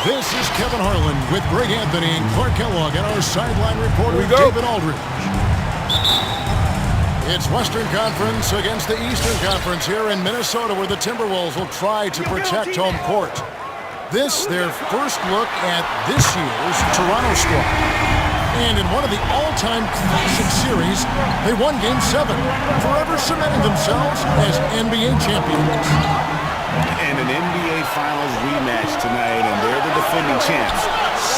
This is Kevin Harlan with Greg Anthony and Clark Kellogg and our sideline reporter, David Aldridge. It's Western Conference against the Eastern Conference here in Minnesota, where the Timberwolves will try to protect home court. This, their first look at this year's Toronto squad. And in one of the all-time classic series, they won Game 7, forever cementing themselves as NBA champions. And an NBA Finals rematch tonight, and they're the defending champs.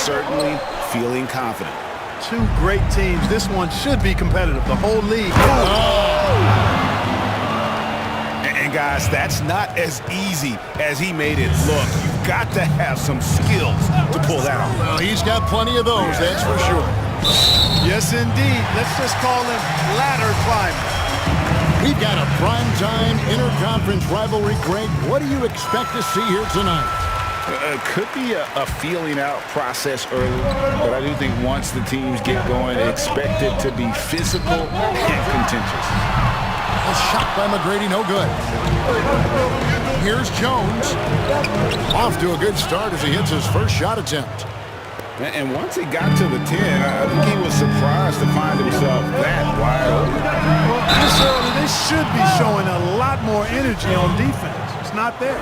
Certainly feeling confident. Two great teams. This one should be competitive. The whole league. And guys, that's not as easy as he made it look. You've got to have some skills to pull that off. Well, he's got plenty of those, that's for sure. Yes, indeed. Let's just call him ladder climber. We've got a primetime interconference rivalry, Greg. What do you expect to see here tonight? Could be a feeling out process early, but I do think once the teams get going, expect it to be physical and contentious. A shot by McGrady, no good. Here's Jones. Off to a good start as he hits his first shot attempt. And once he got to the 10, I think he was surprised to find himself that wide open. Well, this early, they should be showing a lot more energy on defense. It's not there.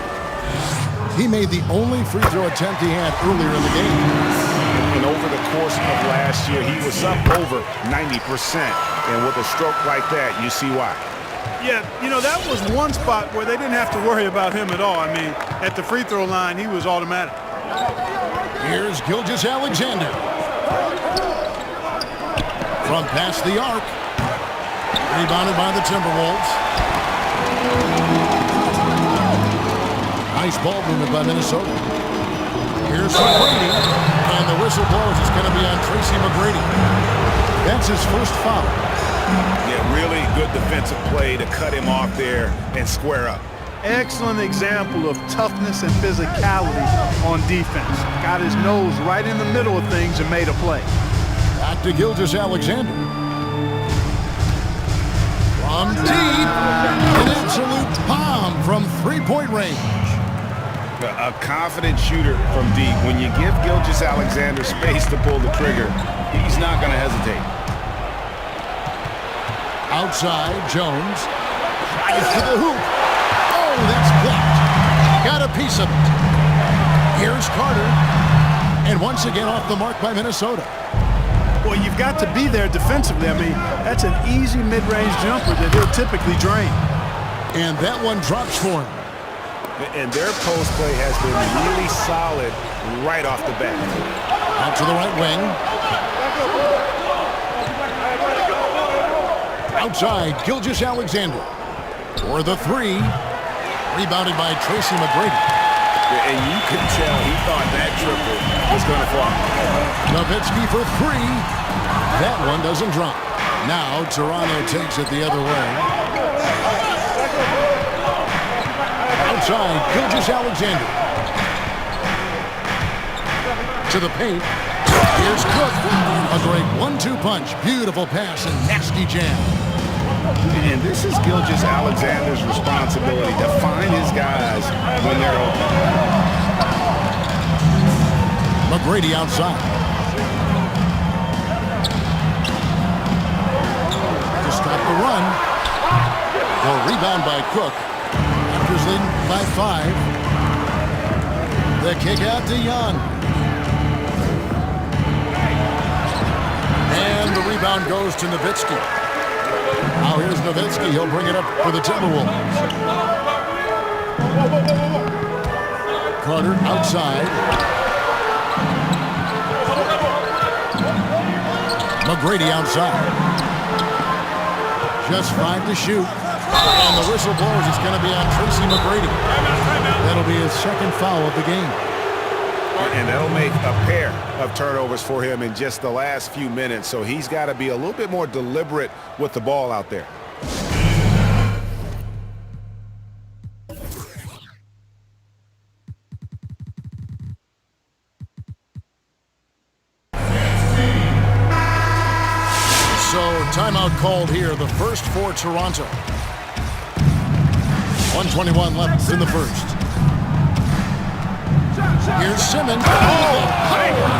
He made the only free throw attempt he had earlier in the game. And over the course of last year, he was up over 90%. And with a stroke like that, you see why. Yeah, you know, that was one spot where they didn't have to worry about him at all. I mean, at the free throw line, he was automatic. Here's Gilgeous-Alexander. From past the arc. Rebounded by the Timberwolves. Nice ball movement by Minnesota. Here's McGrady. And the whistle blows. It's going to be on Tracy McGrady. That's his first foul. Yeah, really good defensive play to cut him off there and square up. Excellent example of toughness and physicality on defense. Got his nose right in the middle of things and made a play. Back to Gilgeous-Alexander. From deep, an absolute bomb from three-point range. A confident shooter from deep. When you give Gilgeous-Alexander space to pull the trigger, he's not going to hesitate. Outside, Jones. Drives to the hoop. Oh, that's blocked. Got a piece of it. Here's Carter. And once again off the mark by Minnesota. Well, you've got to be there defensively. I mean, that's an easy mid-range jumper that he'll typically drain. And that one drops for him. And their post play has been really solid right off the bat. Out to the right wing. Outside, Gilgeous-Alexander. For the three. Rebounded by Tracy McGrady. And you can tell he thought that triple was going to fall. Nowitzki for three. That one doesn't drop. Now Toronto takes it the other way. Outside, Gilgeous-Alexander. To the paint. Here's Cook. A great 1-2 punch. Beautiful pass and nasty jam. And this is Gilgeous-Alexander's responsibility to find his guys when they're open. McGrady outside. To stop the run. The rebound by Cook. Raptors leading by 5. The kick out to Young. And the rebound goes to Nowitzki. Now here's Nowitzki. He'll bring it up for the Timberwolves. Carter outside. McGrady outside. Just 5 to shoot. And the whistle blows. It's going to be on Tracy McGrady. That'll be his second foul of the game. And that'll make a pair of turnovers for him in just the last few minutes. So he's got to be a little bit more deliberate with the ball out there. So timeout called here. The first for Toronto. 1:21 left in the first. Here's Simmons. Oh,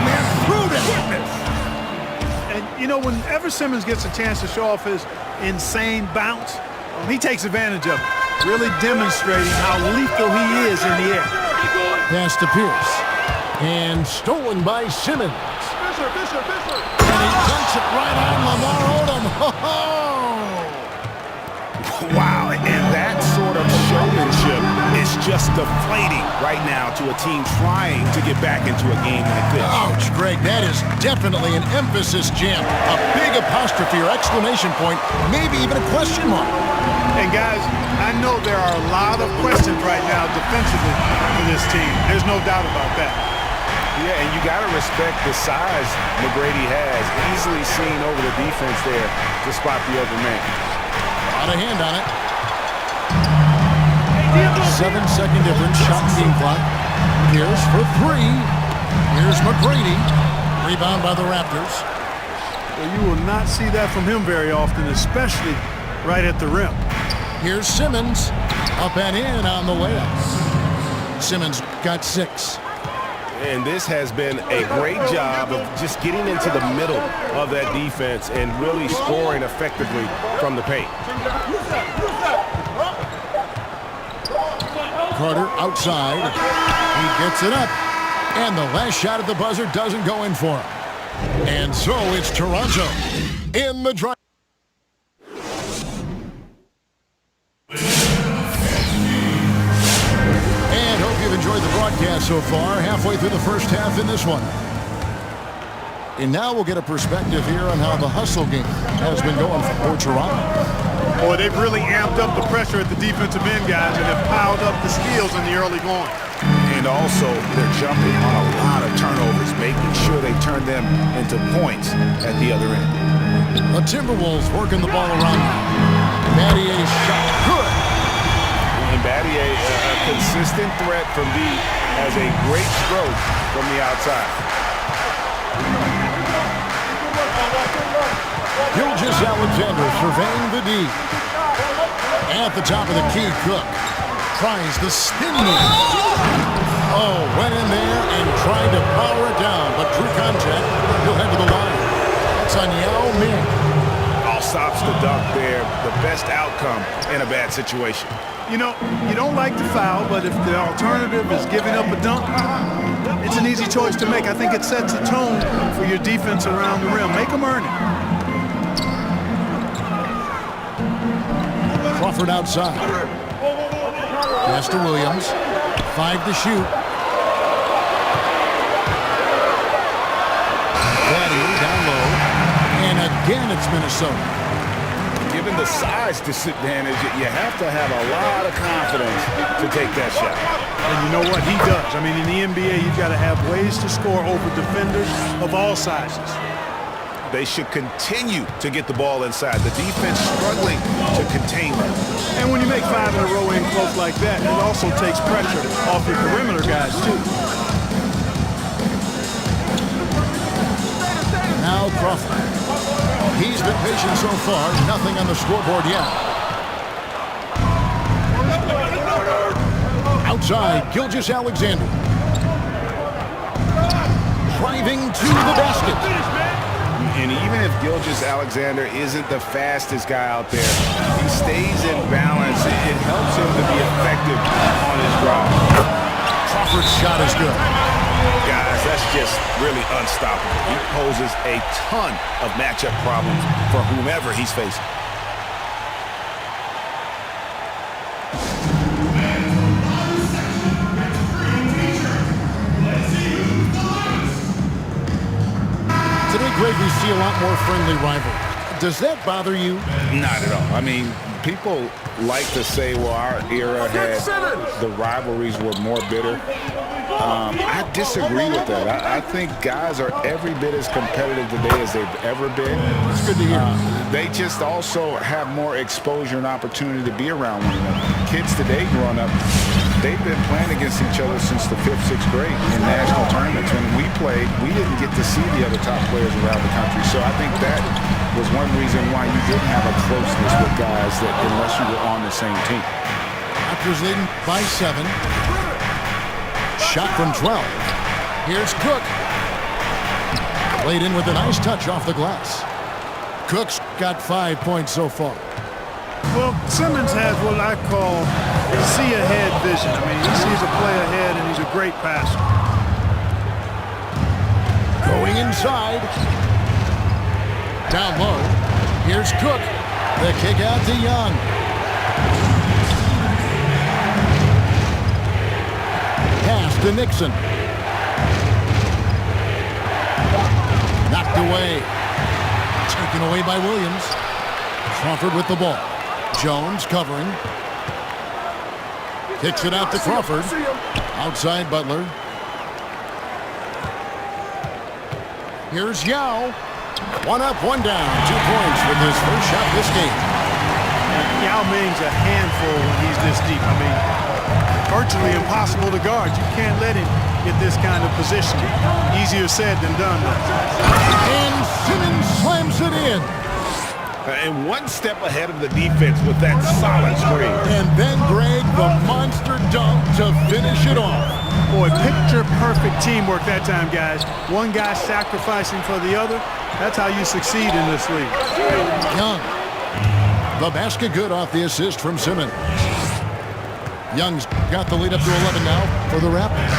man, prudent. And, you know, whenever Simmons gets a chance to show off his insane bounce, he takes advantage of it, really demonstrating how lethal he is in the air. Pass to Pierce. And stolen by Simmons. And he dunks it right on Lamar Odom. Wow, and that sort of showmanship is just deflating right now to a team trying to get back into a game like this. Ouch, Greg, that is definitely an emphasis jam. A big apostrophe or exclamation point, maybe even a question mark. And guys, I know there are a lot of questions right now defensively for this team. There's no doubt about that. Yeah, and you got to respect the size McGrady has. Easily seen over the defense there to spot the open man. Out of hand on it. 7-second difference, shot team clock. Here's for three. Here's McGrady. Rebound by the Raptors. Well, you will not see that from him very often, especially right at the rim. Here's Simmons. Up and in on the layup. Simmons got 6. And this has been a great job of just getting into the middle of that defense and really scoring effectively from the paint. Carter outside. He gets it up. And the last shot at the buzzer doesn't go in for him. And so it's Toronto in the drive. Enjoyed the broadcast so far, halfway through the first half in this one. And now we'll get a perspective here on how the hustle game has been going for Toronto. Boy, they've really amped up the pressure at the defensive end, guys, and have piled up the steals in the early going. And also, they're jumping on a lot of turnovers, making sure they turn them into points at the other end. The Timberwolves working the ball around. Battier's shot good. And Battier, a consistent threat from deep, has a great stroke from the outside. Gilgeous-Alexander surveying the D. At the top of the key, Cook tries the spin move. Oh, went in there and tried to power it down, but drew contact. He'll head to the line. That's on Yao Ming. All stops the dunk there. The best outcome in a bad situation. You know, you don't like the foul, but if the alternative is giving up a dunk, it's an easy choice to make. I think it sets a tone for your defense around the rim. Make them earn it. Crawford outside. Pass to Williams. 5 to shoot. Battier down low. And again, it's Minnesota. Given the size disadvantage, you have to have a lot of confidence to take that shot. And you know what? He does. I mean, in the NBA, you've got to have ways to score over defenders of all sizes. They should continue to get the ball inside. The defense struggling to contain them. And when you make 5 in a row in close like that, it also takes pressure off your perimeter guys, too. Now Crawford. He's been patient so far. Nothing on the scoreboard yet. Outside, Gilgeous-Alexander. Driving to the basket. And even if Gilgeous-Alexander isn't the fastest guy out there, he stays in balance. It helps him to be effective on his drive. Crawford's shot is good. Guys, that's just really unstoppable. He poses a ton of matchup problems for whomever he's facing. Today, Greg, we see a lot more friendly rivalry. Does that bother you? Not at all. I mean, people like to say, well, our era had the rivalries were more bitter. I disagree with that. I think guys are every bit as competitive today as they've ever been. It's good to hear. They just also have more exposure and opportunity to be around one another. Kids today growing up, they've been playing against each other since the 5th, 6th grade in national tournaments. When we played, we didn't get to see the other top players around the country. So I think that was one reason why you didn't have a closeness with guys that unless you were on the same team. Raptors leading by 7. Shot from 12. Here's Cook. Laid in with a nice touch off the glass. Cook's got 5 points so far. Well, Simmons has what I call see-ahead vision. I mean, he sees a play ahead, and he's a great passer. Going inside. Down low. Here's Cook. The kick out to Young. Pass to Nixon. Knocked away. Taken away by Williams. Crawford with the ball. Jones covering. Kicks it out to Crawford. Outside Butler. Here's Yao. One up, one down. 2 points with his first shot this game. Yao Ming's a handful when he's this deep. I mean, virtually impossible to guard. You can't let him get this kind of position. Easier said than done. And Simmons slams it in. And one step ahead of the defense with that solid screen. And then Greg, the monster dunk to finish it off. Boy, picture-perfect teamwork that time, guys. One guy sacrificing for the other. That's how you succeed in this league. Young. The basket good off the assist from Simmons. Young's got the lead up to 11 now for the Raptors.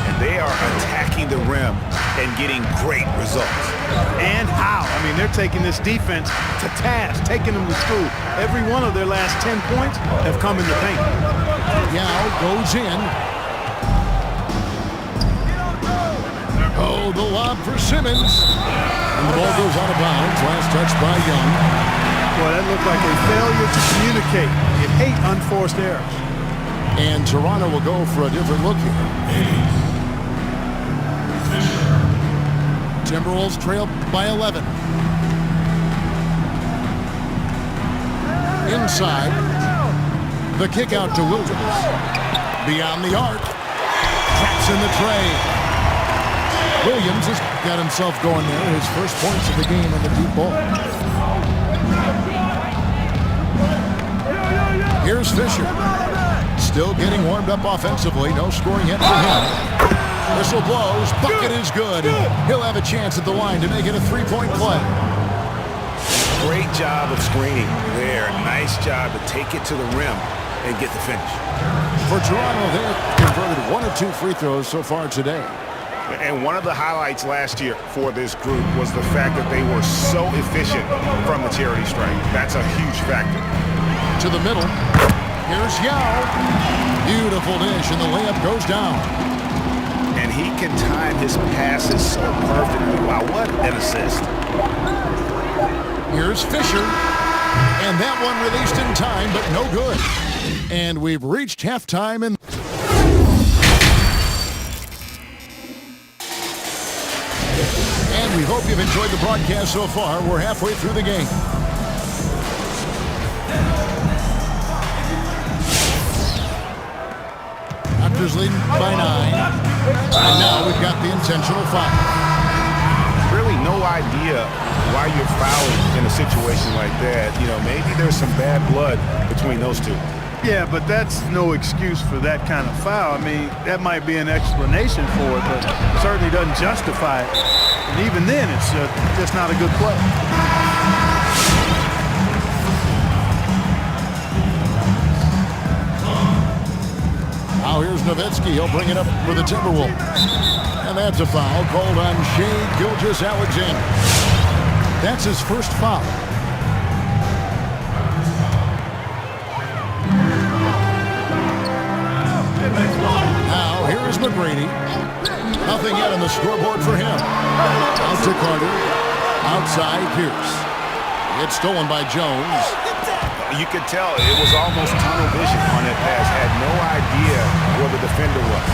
And they are attacking the rim and getting great results. And how? I mean, they're taking this defense to task, taking them to school. Every one of their last 10 points have come in the paint. Yao goes in. Oh, the lob for Simmons. And the ball goes out of bounds. Last touch by Young. Boy, that looked like a failure to communicate. You hate unforced errors. And Toronto will go for a different look here. Timberwolves trail by 11. Inside. The kick out to Williams. Beyond the arc. Traps in the tray. Williams has got himself going there. His first points of the game in the deep ball. Here's Fisher. Still getting warmed up offensively. No scoring yet for him. Whistle blows. Bucket is good. He'll have a chance at the line to make it a three-point play. Great job of screening there. Nice job to take it to the rim and get the finish. For Toronto, they've converted 1 or 2 free throws so far today. And one of the highlights last year for this group was the fact that they were so efficient from the charity stripe. That's a huge factor. To the middle. Here's Yao. Beautiful dish, and the layup goes down. And he can time his passes so perfectly. Wow, what an assist. Here's Fisher. And that one released in time, but no good. And we've reached halftime. And we hope you've enjoyed the broadcast so far. We're halfway through the game. Raptors leading by 9. And now we've got the intentional foul. Really no idea why you're fouling in a situation like that. You know, maybe there's some bad blood between those two. Yeah, but that's no excuse for that kind of foul. I mean, that might be an explanation for it, but it certainly doesn't justify it. And even then, it's just not a good play. Now here's Nowitzki. He'll bring it up for the Timberwolves. And that's a foul called on Shai Gilgeous-Alexander. That's his first foul. Now here is McGrady. Nothing yet on the scoreboard for him. Out to Carter. Outside Pierce. It's stolen by Jones. You could tell it was almost tunnel vision on that pass. Had no idea where the defender was.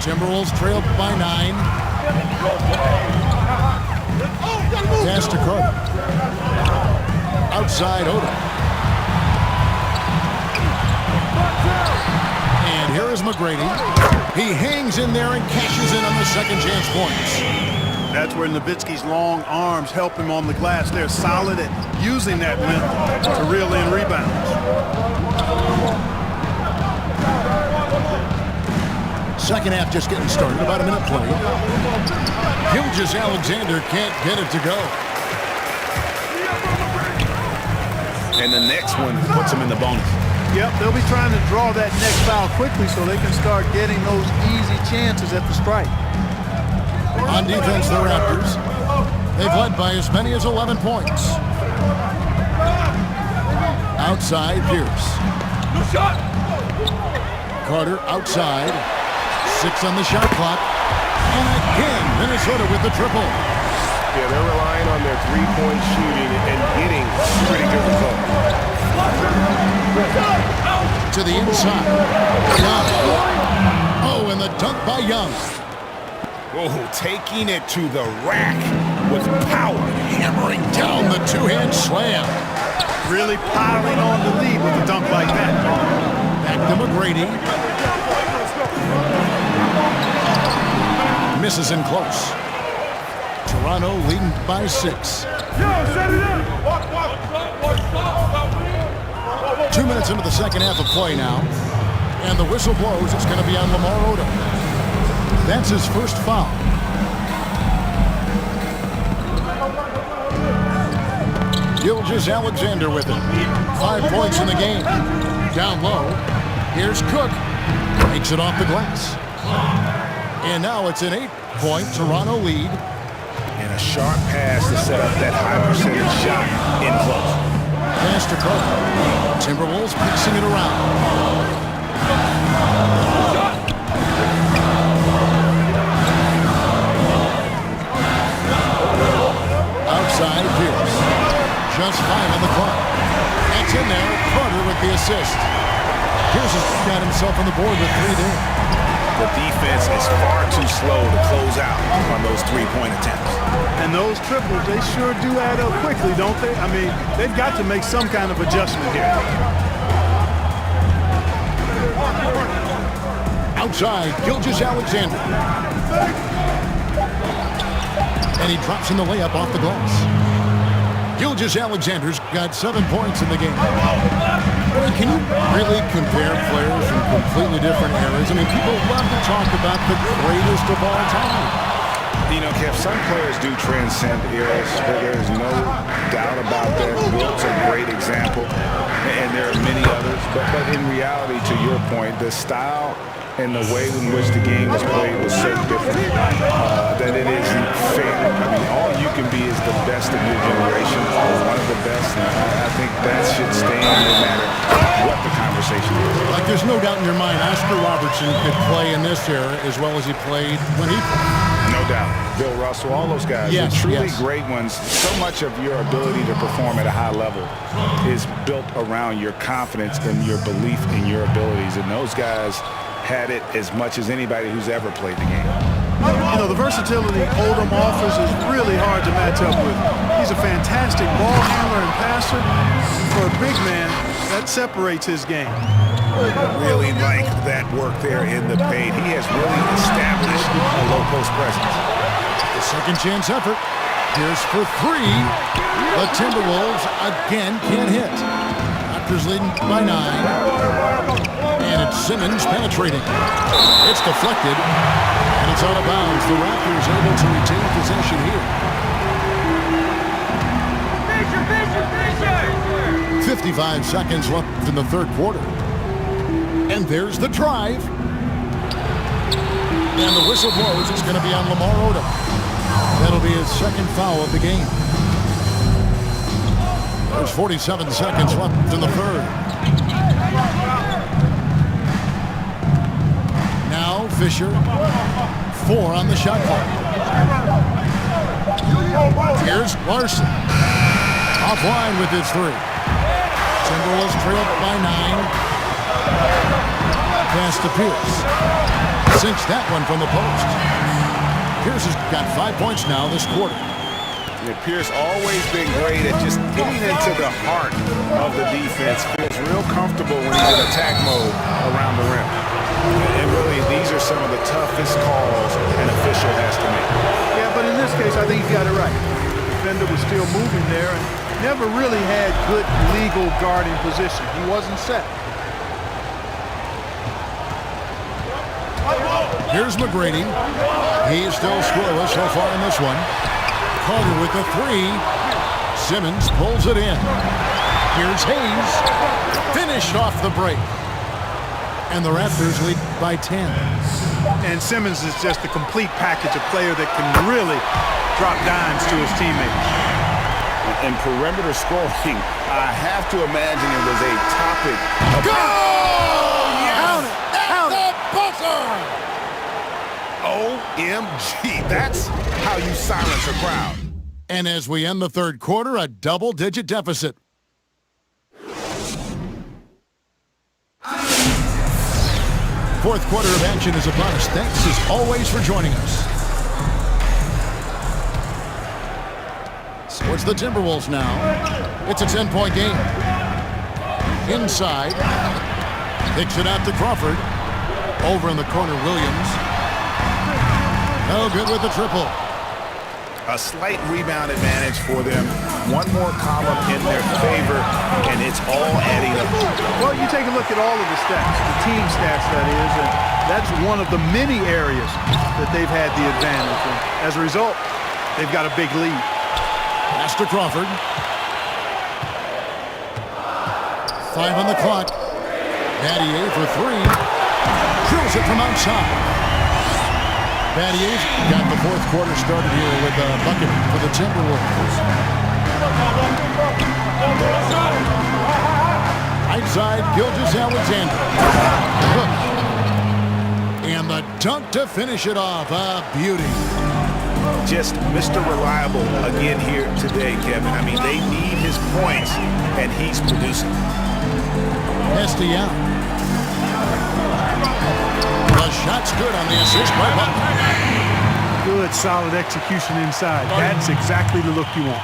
Timberwolves trail by 9. Pass to Carter. Outside Odom. And here is McGrady. He hangs in there and cashes in on the second chance points. That's where Nowitzki's long arms help him on the glass. They're solid at using that length to reel in rebounds. Second half just getting started, about a minute played. Gilgeous-Alexander can't get it to go. And the next one puts him in the bonus. Yep, they'll be trying to draw that next foul quickly so they can start getting those easy chances at the strike. On defense, the Raptors, they've led by as many as 11 points. Outside, Pierce. Carter outside. 6 on the shot clock. And again, Minnesota with the triple. Yeah, they're relying on their three-point shooting and getting pretty good results. To the inside. Young. Oh, and the dunk by Young. Oh, taking it to the rack with power. Hammering down the two-hand slam. Really piling on the lead with a dunk like that. Back to McGrady. Misses in close. Toronto leading by 6. 2 minutes into the second half of play now. And the whistle blows. It's going to be on Lamar Odom. That's his first foul. Gilgeous-Alexander with it. 5 points in the game. Down low. Here's Cook. Takes it off the glass. And now it's an 8-point Toronto lead. And a sharp pass to set up that high percentage shot in close. Pass to Cook. Timberwolves mixing it around. Outside Pierce. Just 5 on the clock. That's in there. Carter with the assist. Pierce has got himself on the board with 3 there. The defense is far too slow to close out on those three-point attempts. And those triples, they sure do add up quickly, don't they? I mean, they've got to make some kind of adjustment here. Outside, Gilgeous-Alexander. And he drops in the layup off the glass. Gilgeous-Alexander's got 7 points in the game. Can you really compare players from completely different eras? I mean, people love to talk about the greatest of all time. You know, Kev, some players do transcend eras. There's no doubt about that. Wilt's a great example, and there are many others. But in reality, to your point, the style and the way in which the game was played was so different that it isn't fair. I mean, all you can be is the best of your generation, or one of the best. And I think that should stand no matter what the conversation is. Like, there's no doubt in your mind Oscar Robertson could play in this era as well as he played when he played. No doubt. Bill Russell, all those guys, yes, the truly yes. great ones. So much of your ability to perform at a high level is built around your confidence and your belief in your abilities. And those guys had it as much as anybody who's ever played the game. You know, the versatility Odom offers is really hard to match up with. He's a fantastic ball handler and passer. For a big man, that separates his game. Really like that work there in the paint. He has really established a low post presence. The second chance effort. Here's for 3. The Timberwolves again can't hit. Raptors leading by 9. And it's Simmons penetrating. It's deflected. And it's out of bounds. The Raptors able to retain possession here. 55 seconds left in the third quarter. And there's the drive. And the whistle blows. It's going to be on Lamar Odom. That'll be his second foul of the game. There's 47 seconds left in the third. Now Fisher. 4 on the shot clock. Here's Larson. Offline with his 3. Timberwolves trailed by 9. Pass to Pierce. Sinks that one from the post. Pierce has got 5 points now this quarter. Yeah, Pierce always been great at just getting into the heart of the defense. Feels real comfortable when he's in attack mode around the rim. And really, these are some of the toughest calls an official has to make. Yeah, but in this case, Chris, I think you got it right. The defender was still moving there and never really had good legal guarding position. He wasn't set. Here's McGrady. He's still scoreless so far in this one. Carter with the three. Simmons pulls it in. Here's Hayes. Finished off the break. And the Raptors lead by 10. And Simmons is just a complete package, a player that can really drop dimes to his teammates. And perimeter scoring, I have to imagine it was a topic of... Go! Count it! Count it! OMG, that's how you silence a crowd. And as we end the third quarter, a double-digit deficit. Fourth quarter of action is upon us. Thanks as always for joining us. So it's the Timberwolves now. It's a 10-point game. Inside. Kicks it out to Crawford. Over in the corner, Williams. No good with the triple. A slight rebound advantage for them. One more column in their favor, and it's all adding up. Well, you take a look at all of the stats, the team stats, that is, and that's one of the many areas that they've had the advantage. And as a result, they've got a big lead. Pass to Crawford. 5 on the clock. Battier for three. Drills it from outside. Battier's got the fourth quarter started here with a bucket for the Timberwolves. Right side, Gilgeous-Alexander. And the dunk to finish it off. A beauty. Just Mr. Reliable again here today, Kevin. I mean, they need his points, and he's producing. Esty out. The shot's good on the assist by Butler. Good, solid execution inside. That's exactly the look you want.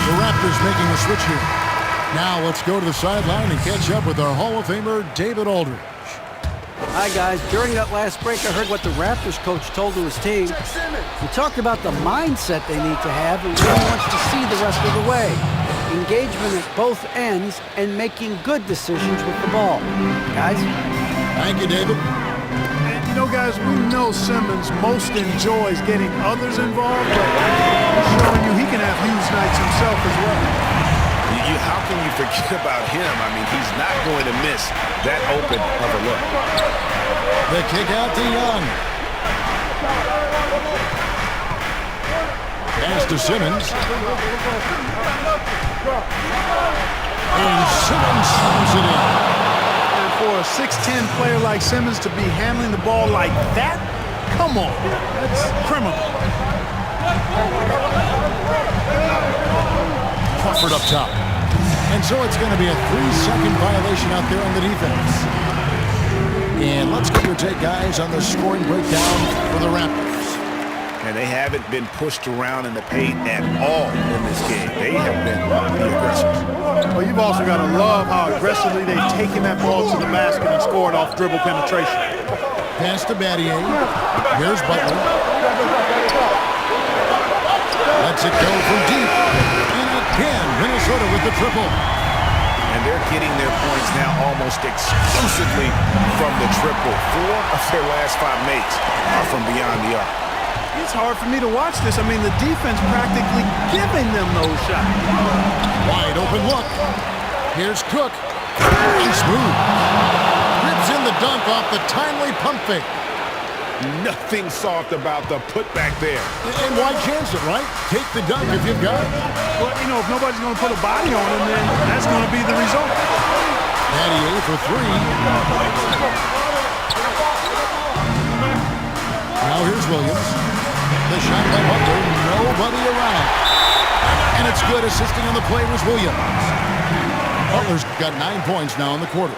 The Raptors making a switch here. Now let's go to the sideline and catch up with our Hall of Famer, David Aldridge. Hi, guys. During that last break, I heard what the Raptors coach told to his team. He talked about the mindset they need to have and where he wants to see the rest of the way. Engagement at both ends and making good decisions with the ball. Guys? Thank you, David. And, you know, guys, we know Simmons most enjoys getting others involved, but I'm showing you he can have huge nights himself as well. How can you forget about him? I mean, he's not going to miss that open of a look. The kick out to Young. Pass to Simmons. And Simmons slams it in. And for a 6'10 player like Simmons to be handling the ball like that, come on, that's criminal. Crawford up top. And so it's going to be a 3-second violation out there on the defense. And let's get your take, guys, on the scoring breakdown for the Raptors. And they haven't been pushed around in the paint at all in this game. They have been the aggressors. Well, you've also got to love how aggressively they've taken that ball to the basket and scored off dribble penetration. Pass to Battier. Here's Butler. Lets it go from deep. And again, Minnesota with the triple. And they're getting their points now almost exclusively from the triple. 4 of their last 5 makes are from beyond the arc. It's hard for me to watch this. I mean, the defense practically giving them those shots. Wide open look. Here's Cook. And smooth. Rips in the dunk off the timely pump fake. Nothing soft about the putback there. And why chance it, right? Take the dunk if you've got it. Well, you know, if nobody's going to put a body on him, then that's going to be the result. Battier for 3. Now here's Williams. The shot by Butler, nobody around. And it's good. Assisting on the play was Williams. Butler's got 9 points now in the quarter.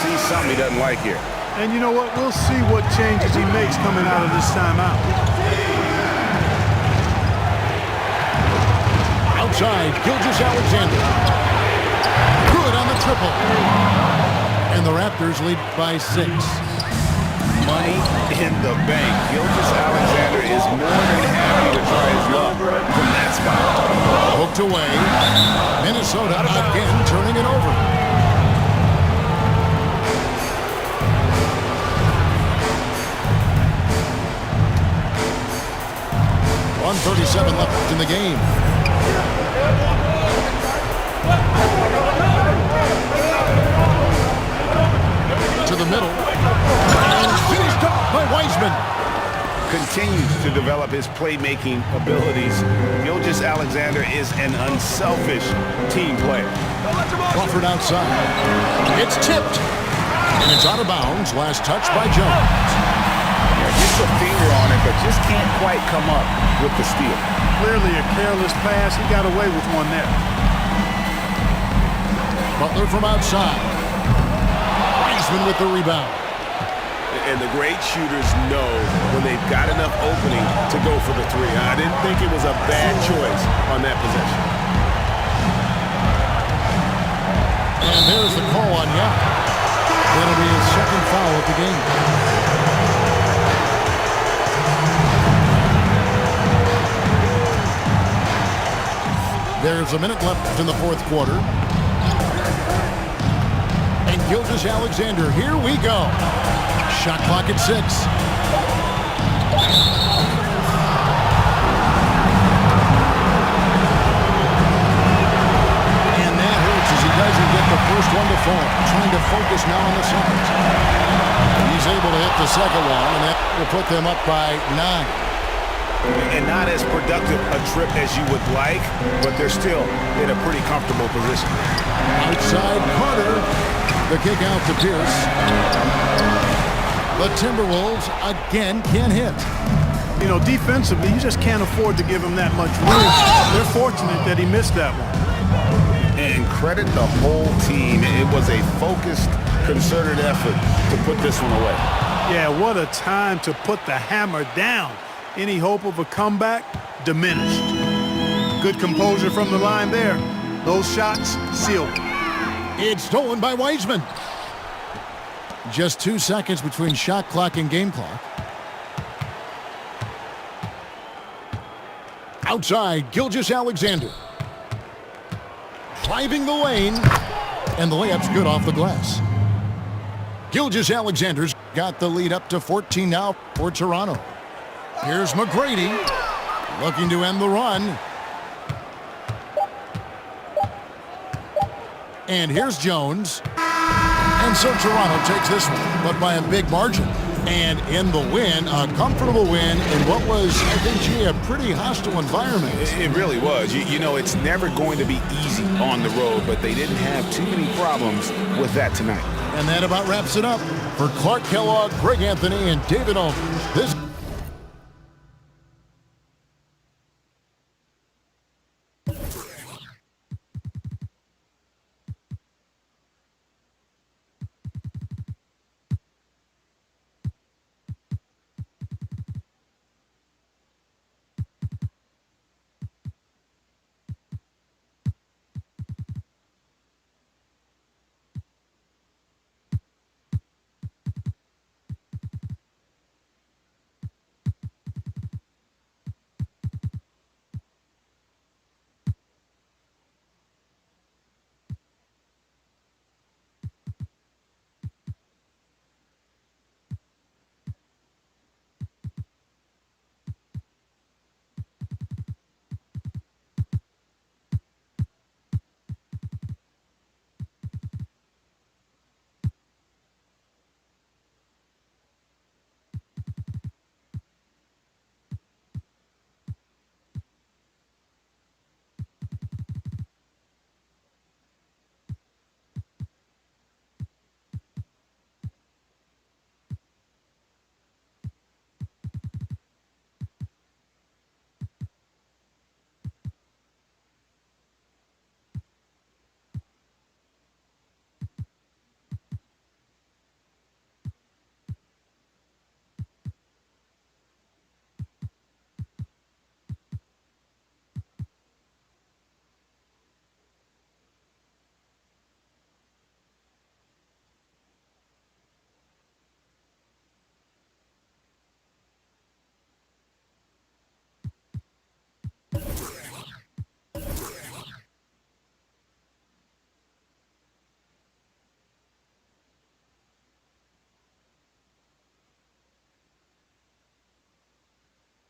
sees something he doesn't like here. And you know what? We'll see what changes he makes coming out of this timeout. Outside, Gilgeous-Alexander. Good on the triple. And the Raptors lead by 6. Money in the bank. Gilgeous-Alexander is more than happy to try his luck from that spot. Hooked away. Minnesota again turning it over. 1:37 left in the game. To the middle. And finished off by Wiseman. Continues to develop his playmaking abilities. Gilgeous-Alexander is an unselfish team player. Crawford outside. It's tipped. And it's out of bounds. Last touch by Jones. Gets a finger on it, but just can't quite come up with the steal. Clearly a careless pass. He got away with one there. Butler from outside. Wiseman with the rebound. And the great shooters know when they've got enough opening to go for the three. I didn't think it was a bad choice on that possession. And there's the call on Yap. That'll be his second foul of the game. There's a minute left in the fourth quarter. And Gilgeous-Alexander, here we go. Shot clock at 6. And that hurts as he doesn't get the first one to fall. Trying to focus now on the second. He's able to hit the second one, and that will put them up by 9. And not as productive a trip as you would like, but they're still in a pretty comfortable position. Outside Carter. The kick out to Pierce. The Timberwolves again can't hit. You know, defensively, you just can't afford to give him that much room. They're fortunate that he missed that one. And credit the whole team. It was a focused, concerted effort to put this one away. Yeah, what a time to put the hammer down. Any hope of a comeback diminished. Good composure from the line there. Those shots sealed. It's stolen by Wiseman. Just 2 seconds between shot clock and game clock. Outside, Gilgeous-Alexander. Driving the lane. And the layup's good off the glass. Gilgeous-Alexander's got the lead up to 14 now for Toronto. Here's McGrady, looking to end the run. And here's Jones. And so Toronto takes this one, but by a big margin. And in the win, a comfortable win in what was, I think, gee, a pretty hostile environment. It really was. You know, it's never going to be easy on the road, but they didn't have too many problems with that tonight. And that about wraps it up. For Clark Kellogg, Greg Anthony, and David Aldridge, this